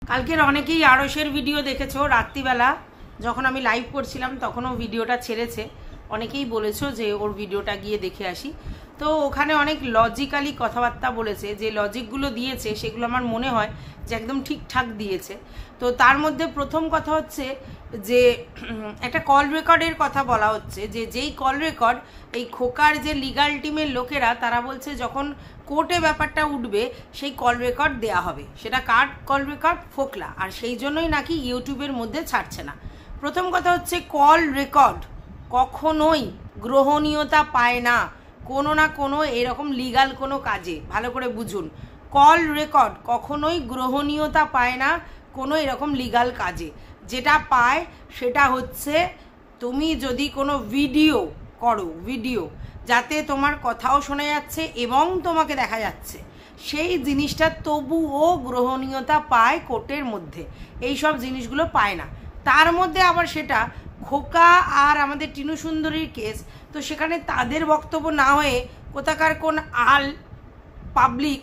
কালকের অনেকেই আড়সের ভিডিও দেখেছো, রাত্রিবেলা যখন আমি লাইভ করছিলাম তখনও ভিডিওটা ছেড়েছে। অনেকেই বলেছো যে ওর ভিডিওটা গিয়ে দেখে আসি। তো ওখানে অনেক লজিক্যালি কথাবার্তা বলেছে, যে লজিকগুলো দিয়েছে সেগুলো আমার মনে হয় যে একদম ঠিকঠাক দিয়েছে। তো তার মধ্যে প্রথম কথা হচ্ছে যে একটা কল রেকর্ডের কথা বলা হচ্ছে, যে যেই কল রেকর্ড এই খোকার যে লিগাল টিমের লোকেরা তারা বলছে যখন কোর্টে ব্যাপারটা উঠবে সেই কল রেকর্ড দেয়া হবে। সেটা কার কল রেকর্ড? ফোকলা। আর সেই জন্যই নাকি ইউটিউবের মধ্যে ছাড়ছে না। প্রথম কথা হচ্ছে কল রেকর্ড কখনোই গ্রহণীয়তা পায় না কোনো না কোনো এরকম লিগাল কোনো কাজে। ভালো করে বুঝুন, কল রেকর্ড কখনোই গ্রহণীয়তা পায় না কোনো এরকম লিগাল কাজে। যেটা পায় সেটা হচ্ছে তুমি যদি কোনো ভিডিও করো, ভিডিও যাতে তোমার কথাও শোনা যাচ্ছে এবং তোমাকে দেখা যাচ্ছে, সেই জিনিসটা তবুও গ্রহণীয়তা পায় কোর্টের মধ্যে। এই সব জিনিসগুলো পায় না। তার মধ্যে আবার সেটা খোকা আর আমাদের টিনু সুন্দরীর কেস, তো সেখানে তাদের বক্তব্য না হয়ে কোথাকার কোন আল পাবলিক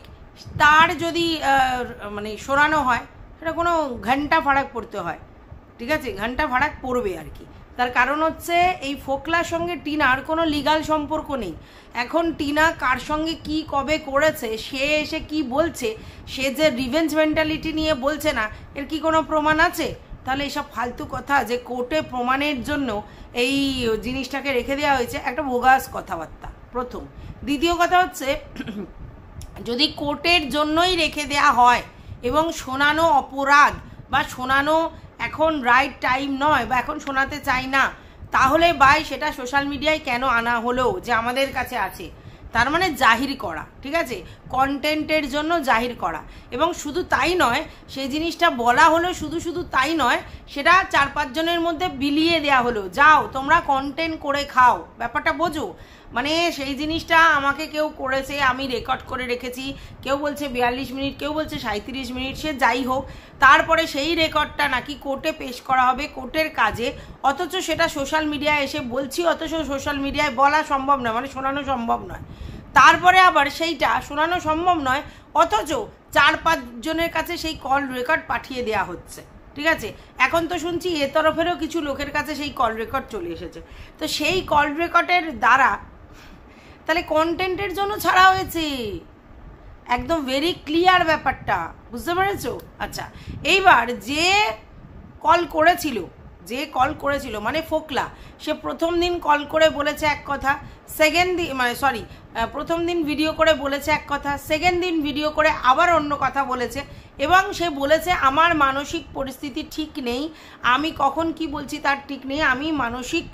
তার যদি মানে সরানো হয়, সেটা কোনো ঘন্টা ফারাক পড়তে হয়। ঠিক আছে, ঘন্টা ফারাক পড়বে আর কি। তার কারণ হচ্ছে এই ফোকলার সঙ্গে টিনার কোনো লিগাল সম্পর্ক নেই। এখন টিনা কার সঙ্গে কি কবে করেছে, সে এসে কি বলছে, সে যে রিভেঞ্জ মেন্টালিটি নিয়ে বলছে না, এর কি কোনো প্রমাণ আছে? তাহলে এইসব ফালতু কথা যে কোর্টে প্রমাণের জন্য এই জিনিসটাকে রেখে দেওয়া হয়েছে, একটা বোগাস কথাবার্তা প্রথম। দ্বিতীয় কথা হচ্ছে যদি কোর্টের জন্যই রেখে দেওয়া হয় এবং শোনানো অপরাধ বা শোনানো এখন রাইট টাইম নয় বা এখন শোনাতে চাই না, তাহলে ভাই সেটা সোশ্যাল মিডিয়ায় কেন আনা হলো যে আমাদের কাছে আছে? তার মানে জাহির করা, ঠিক আছে, কন্টেন্টের জন্য জাহির করা। এবং শুধু তাই নয়, সেই জিনিসটা বলা হলো শুধু তাই নয়, সেটা 4-5 জনের মধ্যে বিলিয়ে দেয়া হলো, যাও তোমরা কন্টেন্ট করে খাও। ব্যাপারটা বোঝো? মানে সেই জিনিসটা আমাকে কেউ করেছে, আমি রেকর্ড করে রেখেছি, কেউ বলছে 42 মিনিট, কেউ বলছে 37 মিনিট, সে যাই হোক, তারপরে সেই রেকর্ডটা নাকি কোর্টে পেশ করা হবে কোর্টের কাজে, অথচ সেটা সোশ্যাল মিডিয়ায় এসে বলছি, অথচ সোশ্যাল মিডিয়ায় বলা সম্ভব নয়, মানে শোনানো সম্ভব নয়। তারপরে আবার সেইটা শোনানো সম্ভব নয়, অথচ 4-5 জনের কাছে সেই কল রেকর্ড পাঠিয়ে দেয়া হচ্ছে। ঠিক আছে, এখন তো শুনছি এ তরফেরও কিছু লোকের কাছে সেই কল রেকর্ড চলে এসেছে। তো সেই কল রেকর্ডের দ্বারা তাহলে কন্টেন্টের জন্য ছাড়া হয়েছে, একদম ভেরি ক্লিয়ার ব্যাপারটা, বুঝতে পেরেছো? আচ্ছা, এইবার যে কল করেছিল মানে ফোকলা, সে প্রথম দিন কল করে বলেছে এক কথা, সেকেন্ড দিন প্রথম দিন ভিডিও করে বলেছে এক কথা, সেকেন্ড দিন ভিডিও করে আবার অন্য কথা বলেছে। এবং সে বলেছে আমার মানসিক পরিস্থিতি ঠিক নেই, আমি কখন কি বলছি তার ঠিক নেই, আমি মানসিক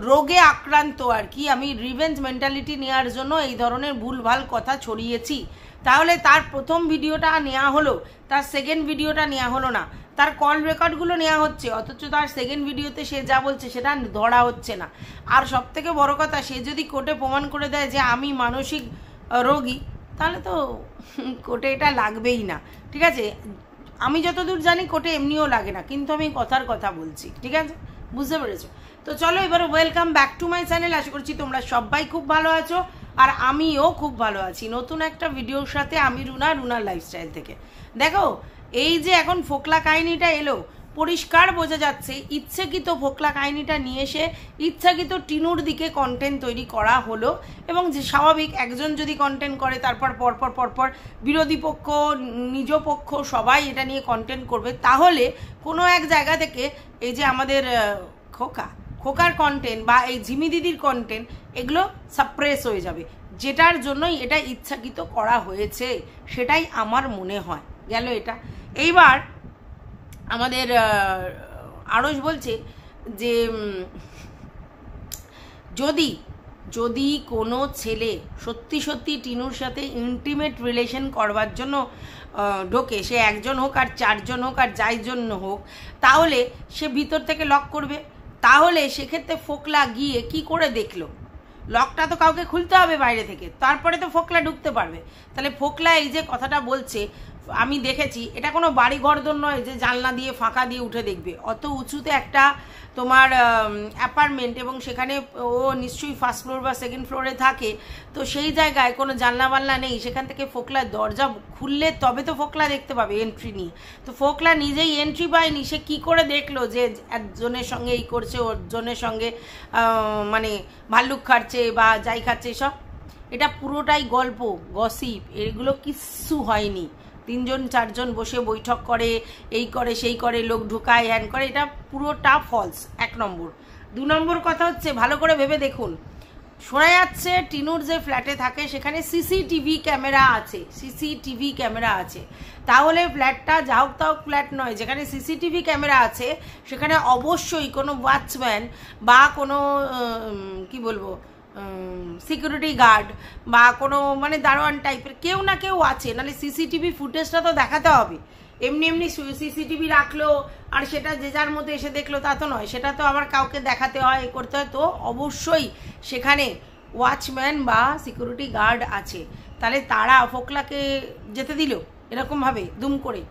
রোগে আক্রান্ত আর কি, আমি রিভেঞ্জ মেন্টালিটি নেওয়ার জন্য এই ধরনের ভুলভাল কথা ছড়িয়েছি। তাহলে তার প্রথম ভিডিওটা নেওয়া হলো, তার সেকেন্ড ভিডিওটা নেওয়া হলো না। তার কল রেকর্ডগুলো নেওয়া হচ্ছে, অথচ তার সেকেন্ড ভিডিওতে সে যা বলছে সেটা ধরা হচ্ছে না। আর সব থেকে বড় কথা, সে যদি কোর্টে প্রমাণ করে দেয় যে আমি মানসিক রোগী, তাহলে তো কোর্টে এটা লাগবেই না। ঠিক আছে, আমি যতদূর জানি কোর্টে এমনিও লাগে না, কিন্তু আমি কথার কথা বলছি। ঠিক আছে, বুঝতে পেরেছো? তো চলো এবার welcome back to my channel. আশা করছি তোমরা সবাই খুব ভালো আছো আর আমিও খুব ভালো আছি নতুন একটা ভিডিওর সাথে। আমি রুনার লাইফস্টাইল থেকে। দেখো, এই যে এখন ফোকলা কাহিনীটা এলো, পরিষ্কার বোঝা যাচ্ছে ইচ্ছাকৃত ফোকলা কাহিনীটা নিয়ে এসে ইচ্ছাকৃত টিনুর দিকে কন্টেন্ট তৈরি করা হলো। এবং যে স্বাভাবিক, একজন যদি কন্টেন্ট করে তারপর পরপর বিরোধী পক্ষ, নিজ পক্ষ সবাই এটা নিয়ে কন্টেন্ট করবে, তাহলে কোনো এক জায়গা থেকে এই যে আমাদের খোকার কন্টেন্ট বা এই ঝিমি দিদির কন্টেন্ট, এগুলো সাপ্রেস হয়ে যাবে, যেটার জন্যই এটা ইচ্ছাকৃত করা হয়েছে, সেটাই আমার মনে হয়। গেল এটা। এইবার আমাদের আড়স বলছে যে যদি কোনো ছেলে সত্যি টিনুর সাথে ইন্টিমেট রিলেশন করবার জন্য ঢোকে, সে একজন হোক আর 4 জন হোক আর যাই জন্য হোক, তাহলে সে ভিতর থেকে লক করবে। তাহলে সেক্ষেত্রে ফোকলা গিয়ে কি করে দেখলো? লকটা তো কাউকে খুলতে হবে বাইরে থেকে, তারপরে তো ফোকলা ঢুকতে পারবে। তাহলে ফোকলা এই যে কথাটা বলছে, আমি দেখেছি এটা কোনো বাড়ি ঘরদোর নয় যে জানলা দিয়ে ফাঁকা দিয়ে উঠে দেখবে, অত উঁচুতে একটা তোমার অ্যাপার্টমেন্ট, এবং সেখানে ও নিশ্চয়ই ফার্স্ট ফ্লোর বা সেকেন্ড ফ্লোরে থাকে, তো সেই জায়গায় কোনো জানলা বাল্লা নেই, সেখান থেকে ফোকলার দরজা খুললে তবে তো ফোকলা দেখতে পাবে এন্ট্রি নিয়ে, তো ফোকলা নিজেই এন্ট্রি পায়নি, সে কি করে দেখলো যে একজনের সঙ্গে এই করছে, ওরজনের সঙ্গে মানে ভাল্লুক খাচ্ছে বা যাই খাচ্ছে সব, এটা পুরোটাই গল্প, গসিপ, এগুলো কিচ্ছু হয়নি। 3জন 4জন বসে বৈঠক করে, এই করে সেই করে, লোক ঢুকায়, হ্যান করে, এটা পুরোটা ফলস, 1 নম্বর। 2 নম্বর কথা হচ্ছে, ভালো করে ভেবে দেখুন, শোনা যাচ্ছে টিনুর যে ফ্ল্যাটে থাকে সেখানে সিসিটিভি ক্যামেরা আছে, সিসিটিভি ক্যামেরা আছে, তাহলে ফ্ল্যাটটা যা হোক তা হোক ফ্ল্যাট নয়, যেখানে সিসিটিভি ক্যামেরা আছে সেখানে অবশ্যই কোনো ওয়াচম্যান বা কোনো কি বলবো সিকিউরিটি গার্ড বা কোনো মানে দারোয়ান টাইপের কেউ না কেউ আছে, নাহলে সিসিটিভি ফুটেজটা তো দেখাতে হবে। এমনি এমনি সিসিটিভি রাখলো আর সেটা যে যার মধ্যে এসে দেখলো তা তো নয়, সেটা তো আবার কাউকে দেখাতে হয়, করতে হয়, তো অবশ্যই সেখানে ওয়াচম্যান বা সিকিউরিটি গার্ড আছে। তাহলে তারা ফোকলাকে যেতে দিল এরকমভাবে দুম করে?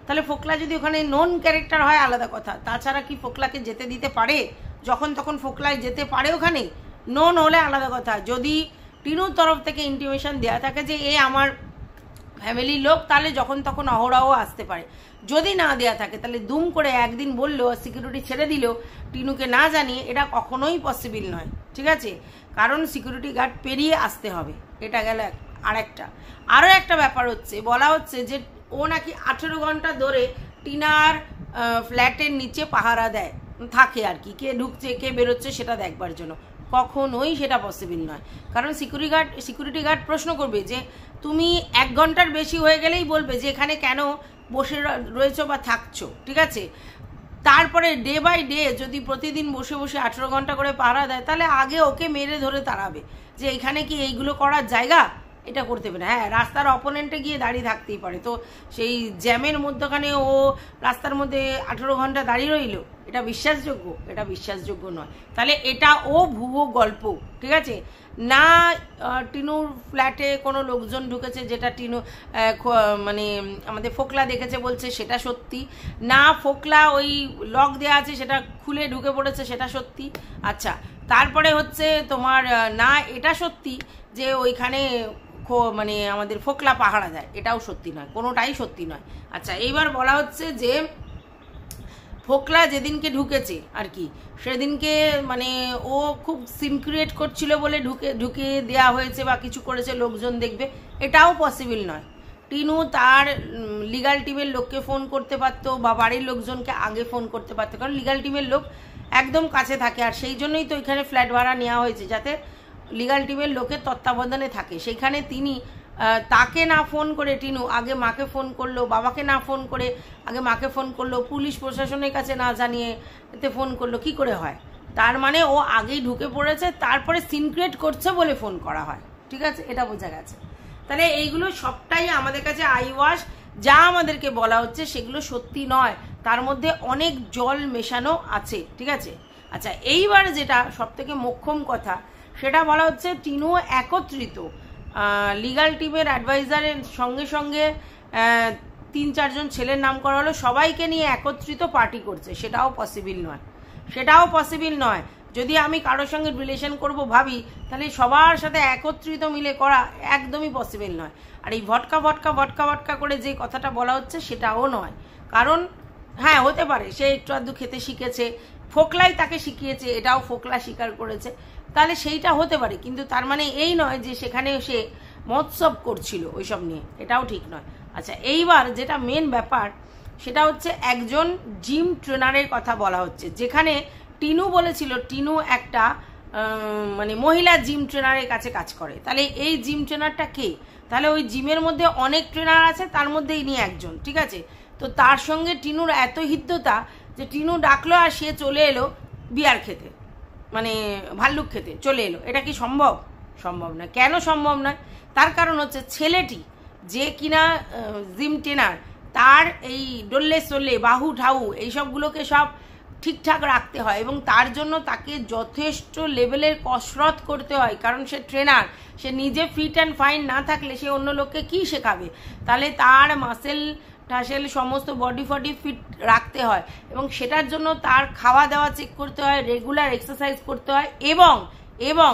তাহলে ফোকলা যদি ওখানে নন ক্যারেক্টার হয় আলাদা কথা, তাছাড়া কি ফোকলাকে যেতে দিতে পারে? যখন তখন ফোকলায় যেতে পারে ওখানে? নন হলে আলাদা কথা। যদি টিনুর তরফ থেকে ইন্টিমেশন দেওয়া থাকে যে এ আমার ফ্যামিলির লোক, তাহলে যখন তখন অহরহ আসতে পারে। যদি না দেওয়া থাকে তাহলে দুম করে একদিন বললো সিকিউরিটি ছেড়ে দিল টিনুকে না জানিয়ে, এটা কখনোই পসিবল নয়, ঠিক আছে? কারণ সিকিউরিটি গার্ড পেরিয়ে আসতে হবে, এটা গেল আরও একটা ব্যাপার হচ্ছে, বলা হচ্ছে যে ও নাকি 18 ঘন্টা ধরে টিনার ফ্ল্যাটের নিচে পাহারা দেয় থাকে আর কি, কে ঢুকছে কে বেরোচ্ছে সেটা দেখবার জন্য। কখনোই সেটা পসিবল নয়, কারণ সিকিউরিটি গার্ড প্রশ্ন করবে যে তুমি 1 ঘন্টার বেশি হয়ে গেলেই বলবে যে এখানে কেন বসে রয়েছো বা থাকছো, ঠিক আছে? তারপরে ডে বাই ডে যদি প্রতিদিন বসে বসে 18 ঘন্টা করে পাহারা দেয়, তাহলে আগে ওকে মেরে ধরে তাড়াবে যে এখানে কি এইগুলো করার জায়গা, এটা করতে পারে। হ্যাঁ, রাস্তার অপোনেন্টে গিয়ে দাঁড়িয়ে থাকতেই পারে, তো সেই জ্যামের মধ্যখানে ও রাস্তার মধ্যে 18 ঘন্টা দাঁড়িয়ে রইল, এটা বিশ্বাসযোগ্য? এটা বিশ্বাসযোগ্য নয়। তাহলে এটা ও ভুয়ো গল্প, ঠিক আছে? না টিনুর ফ্ল্যাটে কোনো লোকজন ঢুকেছে যেটা টিনু মানে আমাদের ফোকলা দেখেছে বলছে সেটা সত্যি, না ফোকলা ওই লক দেওয়া আছে সেটা খুলে ঢুকে পড়েছে সেটা সত্যি। আচ্ছা, তারপরে হচ্ছে তোমার না এটা সত্যি যে ওইখানে মানে আমাদের ফোকলা পাহারা দেয়, এটাও সত্যি নয়, কোনোটাই সত্যি নয়। আচ্ছা, এইবার বলা হচ্ছে যে ফোকলা যেদিনকে ঢুকেছে আর কি, সেদিনকে মানে ও খুব সিন ক্রিয়েট করছিল বলে ঢুকে দেওয়া হয়েছে বা কিছু করেছে লোকজন দেখবে, এটাও পসিবল নয়। টিনু তার লিগাল টিমের লোককে ফোন করতে পারতো বা বাড়ির লোকজনকে আগে ফোন করতে পারতো, কারণ লিগাল টিমের লোক একদম কাছে থাকে, আর সেই জন্যই তো এখানে ফ্ল্যাট ভাড়া নেওয়া হয়েছে যাতে লিগাল টিমের লোকের তত্ত্বাবধানে থাকে। সেইখানে তিনি তাকে না ফোন করে টিনু আগে মাকে ফোন করলো, বাবাকে না ফোন করে আগে মাকে ফোন করলো, পুলিশ প্রশাসনের কাছে না জানিয়ে এতে ফোন করলো, কি করে হয়? তার মানে ও আগেই ঢুকে পড়েছে, তারপরে সিন ক্রিয়েট করছে বলে ফোন করা হয়, ঠিক আছে? এটা বোঝা গেছে। তাহলে এইগুলো সবটাই আমাদের কাছে আইওয়াশ, যা আমাদেরকে বলা হচ্ছে সেগুলো সত্যি নয়, তার মধ্যে অনেক জল মেশানো আছে, ঠিক আছে? আচ্ছা, এইবার যেটা সব থেকে মোক্ষম কথা সেটা বলা হচ্ছে টিনু একত্রিত লিগাল টিমের অ্যাডভাইজারের সঙ্গে সঙ্গে 3-4 জন ছেলের নাম করা হলো, সবাইকে নিয়ে একত্রিত পার্টি করছে, সেটাও পসিবল নয়, সেটাও পসিবল নয়। যদি আমি কারোর সঙ্গে রিলেশন করব ভাবি, তাহলে সবার সাথে একত্রিত মিলে করা একদমই পসিবল নয়। আর এই ভটকা করে যে কথাটা বলা হচ্ছে সেটাও নয়, কারণ হ্যাঁ হতে পারে সে একটু আধটু খেতে শিখেছে, ফোকলাই তাকে শিখিয়েছে, এটাও ফোকলা স্বীকার করেছে, তাহলে সেইটা হতে পারে, কিন্তু তার মানে এই নয় যে সেখানে সে মহোৎসব করছিল ওইসব নিয়ে, এটাও ঠিক নয়। আচ্ছা, এইবার যেটা মেন ব্যাপার সেটা হচ্ছে একজন জিম ট্রেনারের কথা বলা হচ্ছে, যেখানে টিনু বলেছিল টিনু একটা মানে মহিলা জিম ট্রেনারের কাছে কাজ করে। তাহলে এই জিম ট্রেনারটা কে? তাহলে ওই জিমের মধ্যে অনেক ট্রেনার আছে, তার মধ্যে ইনি একজন, ঠিক আছে? তো তার সঙ্গে টিনুর এত হৃদ্যতা যে টিনু ডাকলো আর সে চলে এলো বিয়ার খেতে, মানে ভাল্লুক খেতে চলে এলো। এটা কি সম্ভব? সম্ভব নয়। কেন সম্ভব নয়? তার কারণ হচ্ছে ছেলেটি যে কিনা জিম ট্রেনার, তার এই ডোল্লে সোল্লে বাহু ঠাউ এইসবগুলোকে সব ঠিকঠাক রাখতে হয় এবং তার জন্য তাকে যথেষ্ট লেভেলের কসরত করতে হয়, কারণ সে ট্রেনার, সে নিজে ফিট অ্যান্ড ফাইন না থাকলে সে অন্য লোককে কী শেখাবে? তাহলে তার মাসেল টাসেল সমস্ত বডি ফডি ফিট রাখতে হয় এবং সেটার জন্য তার খাওয়া দাওয়া চেক করতে হয়, রেগুলার এক্সারসাইজ করতে হয় এবং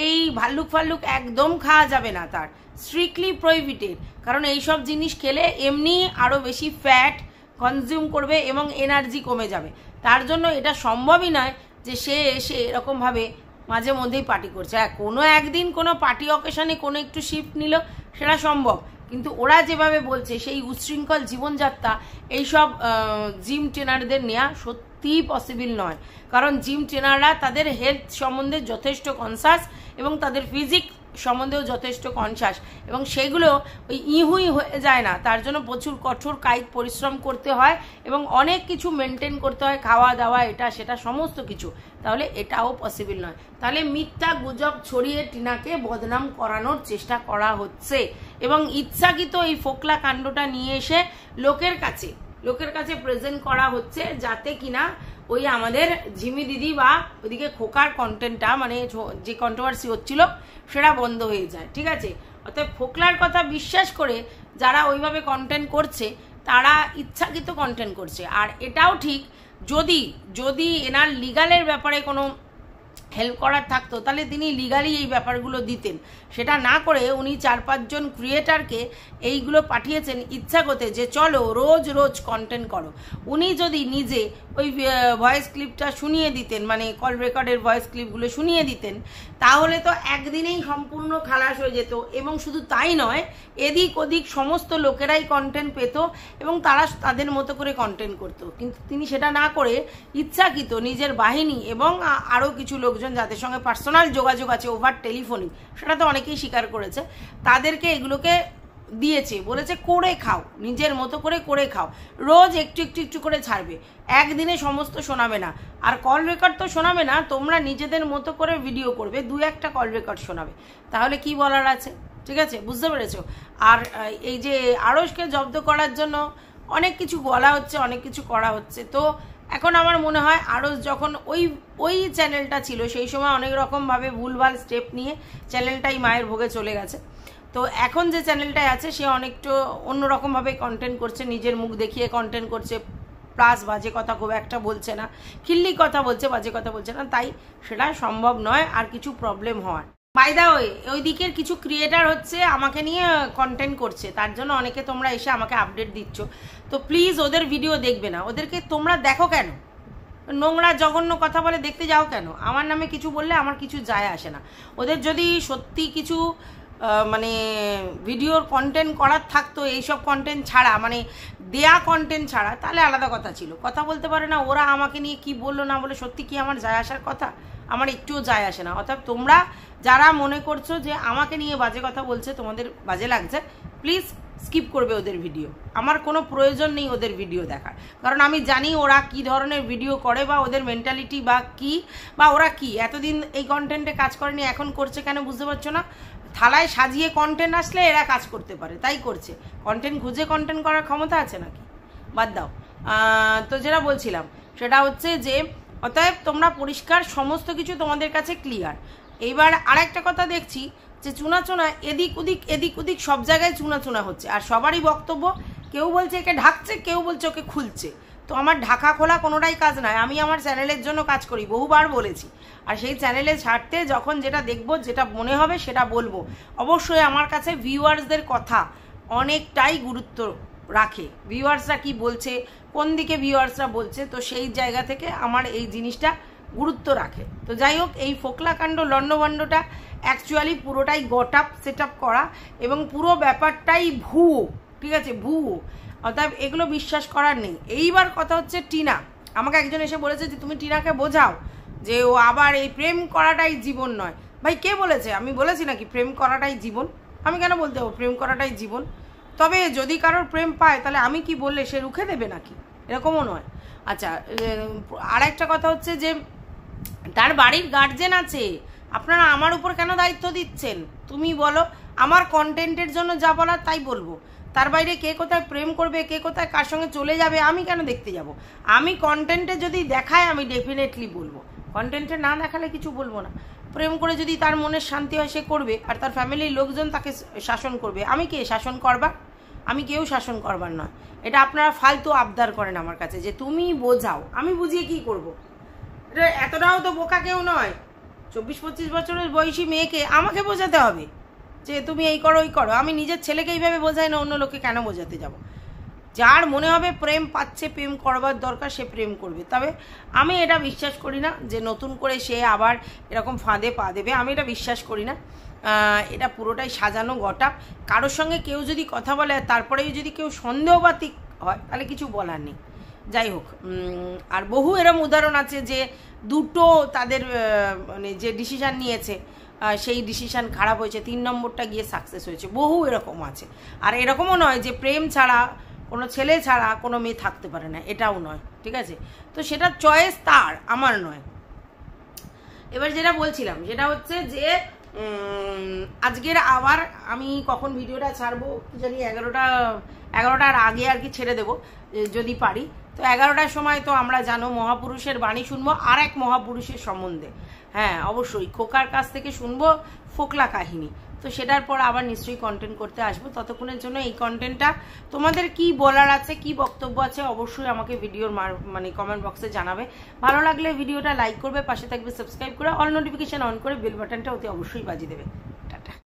এই ভাল্লুক ফাল্লুক একদম খাওয়া যাবে না, তার স্ট্রিক্টলি প্রহিবিটেড, কারণ এইসব জিনিস খেলে এমনি আরও বেশি ফ্যাট কনজিউম করবে এবং এনার্জি কমে যাবে। তার জন্য এটা সম্ভবই নয় যে সে এসে এরকমভাবে মাঝে মধ্যেই পার্টি করছে। হ্যাঁ, কোনো একদিন কোনো পার্টি অকেশনে কোনো একটু শিফট নিল সেটা সম্ভব, কিন্তু ওরা যেভাবে বলছে সেই উচ্ছৃঙ্খল জীবনযাত্রা এইসব জিম ট্রেনারদের নেওয়া সত্যিই পসিবল নয়, কারণ জিম ট্রেনাররা তাদের হেলথ সম্বন্ধে যথেষ্ট কনসাস এবং তাদের ফিজিক সম্বন্ধেও যথেষ্ট কনসাস এবং সেগুলো ওই ইহুই হয়ে যায় না, তার জন্য প্রচুর কঠোর কায়িক পরিশ্রম করতে হয় এবং অনেক কিছু মেনটেন করতে হয়, খাওয়া দাওয়া এটা সেটা সমস্ত কিছু, তাহলে এটাও পসিবল নয়। তাহলে মিথ্যা গুজব ছড়িয়ে টিনাকে বদনাম করানোর চেষ্টা করা হচ্ছে এবং ইচ্ছাকৃত এই ফোকলা কাণ্ডটা নিয়ে এসে লোকের কাছে প্রেজেন্ট করা হচ্ছে, যাতে কিনা ওই আমাদের ঝিমি দিদি বা ওইদিকে খোকার কন্টেন্টটা মানে যে কন্ট্রোভার্সি হচ্ছিল সেটা বন্ধ হয়ে যায়। ঠিক আছে, অর্থাৎ ফোকলার কথা বিশ্বাস করে যারা ওইভাবে কন্টেন্ট করছে তারা ইচ্ছাকৃত কন্টেন্ট করছে। আর এটাও ঠিক, যদি এনার লিগালের ব্যাপারে কোনো হেল্প করার থাকতো তাহলে তিনি লিগালি এই ব্যাপারগুলো দিতেন, সেটা না করে উনি 4-5 জন ক্রিয়েটারকে এইগুলো পাঠিয়েছেন ইচ্ছা করতে যে চলো রোজ কন্টেন্ট করো। উনি যদি নিজে ওই ভয়েস ক্লিপটা শুনিয়ে দিতেন, মানে কল রেকর্ডের ভয়েস ক্লিপগুলো শুনিয়ে দিতেন, তাহলে তো একদিনেই সম্পূর্ণ খালাস হয়ে যেত এবং শুধু তাই নয়, এদিক ওদিক সমস্ত লোকেরাই কন্টেন্ট পেত এবং তারা তাদের মতো করে কন্টেন্ট করতো। কিন্তু তিনি সেটা না করে ইচ্ছাকৃত নিজের বাহিনী এবং আরও কিছু লোকজন যাদের সঙ্গে পার্সোনাল যোগাযোগ আছে ওভার টেলিফোনিক, সেটা তো অনেকেই স্বীকার করেছে, তাদেরকে এগুলোকে দিয়েছে, বলেছে করে খাও, নিজের মতো করে খাও, রোজ একটু করে ছাড়বে, একদিনে সমস্ত শোনাবে না। আর কল রেকর্ড তো শোনাবে না, তোমরা নিজেদের মতো করে ভিডিও করবে, 2-1টা কল রেকর্ড শোনাবে, তাহলে কি বলার আছে? ঠিক আছে, বুঝতে পেরেছো? আর এই যে আড়সকে জব্দ করার জন্য অনেক কিছু বলা হচ্ছে, অনেক কিছু করা হচ্ছে, তো এখন আমার মনে হয় আড়স যখন ওই চ্যানেলটা ছিল সেই সময় অনেক রকমভাবে ভুলভাল স্টেপ নিয়ে চ্যানেলটাই মায়ের ভোগে চলে গেছে। তো এখন যে চ্যানেলটায় আছে সে অনেকটা অন্যরকমভাবে কন্টেন্ট করছে, নিজের মুখ দেখিয়ে কন্টেন্ট করছে, প্লাস বাজে কথা খুব একটা বলছে না, খিল্লি কথা বলছে, বাজে কথা বলছে না, তাই সেটা সম্ভব নয় আর কিছু প্রবলেম হওয়ার। বাই দা ওয়ে, ওই দিকের কিছু ক্রিয়েটার হচ্ছে আমাকে নিয়ে কন্টেন্ট করছে, তার জন্য অনেকে তোমরা এসে আমাকে আপডেট দিচ্ছ, তো প্লিজ ওদের ভিডিও দেখবে না, ওদেরকে তোমরা দেখো কেন? নোংরা জঘন্য কথা বলে দেখতে যাও কেন? আমার নামে কিছু বললে আমার কিছু যায় আসে না। ওদের যদি সত্যি কিছু মানে ভিডিওর কন্টেন্ট করার থাকতো এইসব কন্টেন্ট ছাড়া, মানে দেয়া কন্টেন্ট ছাড়া, তাহলে আলাদা কথা ছিল, কথা বলতে পারে না। ওরা আমাকে নিয়ে কি বললো না বলে সত্যি কি আমার যায় আসার কথা? আমার একটুও যায় আসে না। অর্থাৎ তোমরা যারা মনে করছো যে আমাকে নিয়ে বাজে কথা বলছে, তোমাদের বাজে লাগছে, প্লিজ স্কিপ করবে ওদের ভিডিও। আমার কোনো প্রয়োজন নেই ওদের ভিডিও দেখার, কারণ আমি জানি ওরা কি ধরনের ভিডিও করে বা ওদের মেন্টালিটি বা কি, বা ওরা কি এতদিন এই কন্টেন্টে কাজ করেনি এখন করছে কেন বুঝতে পারছো না? থালায় সাজিয়ে কন্টেন্ট আসলে এরা কাজ করতে পারে, তাই করছে। কন্টেন্ট খুঁজে কন্টেন্ট করার ক্ষমতা আছে নাকি? বাদ দাও। তো যেটা বলছিলাম সেটা হচ্ছে যে অতএব তোমরা পরিষ্কার, সমস্ত কিছু তোমাদের কাছে ক্লিয়ার। এইবার আরেকটা কথা দেখছি যে চুনা এদিক ওদিক সব জায়গায় চুনা হচ্ছে, আর সবারই বক্তব্য, কেউ বলছে একে ঢাকছে, কেউ বলছে ওকে খুলছে। তো আমার ঢাকা খোলা কোনোটাই কাজ নয়, আমি আমার চ্যানেলের জন্য কাজ করি, বহুবার বলেছি। আর সেই চ্যানেলে ছাড়তে যখন যেটা দেখবো, যেটা মনে হবে সেটা বলবো। অবশ্যই আমার কাছে ভিউয়ার্সদের কথা অনেকটাই গুরুত্ব রাখে, ভিউয়ার্সরা কি বলছে, কোন দিকে ভিউয়ার্সরা বলছে, তো সেই জায়গা থেকে আমার এই জিনিসটা গুরুত্ব রাখে। তো যাই হোক, এই ফোকলাকাণ্ড লন্ডভন্ডটা অ্যাকচুয়ালি পুরোটাই গট আপ, সেট আপ করা এবং পুরো ব্যাপারটাই ভুয়ো। ঠিক আছে, ভুয়ো, অর্থাৎ এগুলো বিশ্বাস করার নেই। এইবার কথা হচ্ছে টিনা, আমাকে একজন এসে বলেছে যে তুমি টিনাকে বোঝাও যে ও আবার এই প্রেম করাটাই জীবন নয়। ভাই কে বলেছে? আমি বলেছি নাকি প্রেম করাটাই জীবন? আমি কেন বলতে হবো প্রেম করাটাই জীবন? তবে যদি কারোর প্রেম পায় তাহলে আমি কি বললে সে রুখে দেবে নাকি? এরকমও নয়। আচ্ছা, আর একটা কথা হচ্ছে যে তার বাড়ির গার্জেন আছে, আপনারা আমার উপর কেন দায়িত্ব দিচ্ছেন? তুমি বলো, আমার কন্টেন্টের জন্য যা বলার তাই বলবো। তার বাইরে কে কোথায় প্রেম করবে, কে কোথায় কার সঙ্গে চলে যাবে, আমি কেন দেখতে যাব? আমি কন্টেন্টে যদি দেখায় আমি ডেফিনেটলি বলবো, কন্টেন্টে না দেখালে কিছু বলবো না। প্রেম করে যদি তার মনের শান্তি হয় সে করবে, আর তার ফ্যামিলির লোকজন তাকে শাসন করবে। আমি কে শাসন করবার? আমি কেউ শাসন করবার নয়। এটা আপনারা ফালতু আবদার করেন আমার কাছে যে তুমি বোঝাও, আমি বুঝিয়ে কি করব? এটা এতটাও তো বোকা কেউ নয়। 24-25 বছরের বয়সী মেয়েকে আমাকে বোঝাতে হবে যে তুমি এই করো ওই করো? আমি নিজের ছেলেকে এইভাবে বোঝাই না, অন্য লোককে কেন বোঝাতে যাব? যার মনে হবে প্রেম পাচ্ছে, প্রেম করবার দরকার, সে প্রেম করবে। তবে আমি এটা বিশ্বাস করি না যে নতুন করে সে আবার এরকম ফাঁদে পা দেবে, আমি এটা বিশ্বাস করি না। এটা পুরোটাই সাজানো গটা। কারোর সঙ্গে কেউ যদি কথা বলে তারপরেও যদি কেউ সন্দেহবাতিক হয় তাহলে কিছু বলার নেই। যাই হোক, আর বহু এরম উদাহরণ আছে যে দুটো তাদের মানে যে ডিসিশান নিয়েছে সেই ডিসিশান খারাপ হয়েছে, 3 নম্বরটা গিয়ে সাকসেস হয়েছে। বহু এরকম আছে। আর এরকমও নয় যে প্রেম ছাড়া কোনো ছেলে ছাড়া কোনো মেয়ে থাকতে পারে না, এটাও নয়, ঠিক আছে? তো সেটা চয়েস তার, আমার নয়। এবার যেটা বলছিলাম যেটা হচ্ছে যে আজকের আবার আমি কখন ভিডিওটা ছাড়বো কি জানি, 11টার আগে আর কি ছেড়ে দেবো যদি পারি। তো 11টার সময় তো আমরা জানো মহাপুরুষের বাণী শুনবো আর এক মহাপুরুষের সম্বন্ধে। হ্যাঁ অবশ্যই খোকার কাছ থেকে শুনবো ফোকলা কাহিনী। তো সেটার পর আবার নিশ্চয়ই কন্টেন্ট করতে আসবো। ততক্ষণের জন্য এই কন্টেন্টটা তোমাদের কি বলার আছে, কি বক্তব্য আছে অবশ্যই আমাকে ভিডিওর মানে কমেন্ট বক্সে জানাবে। ভালো লাগলে ভিডিওটা লাইক করবে, পাশে থাকবে সাবস্ক্রাইব করে, অল নোটিফিকেশন অন করে বেল বাটনটা অতি অবশ্যই বাজিয়ে দেবে।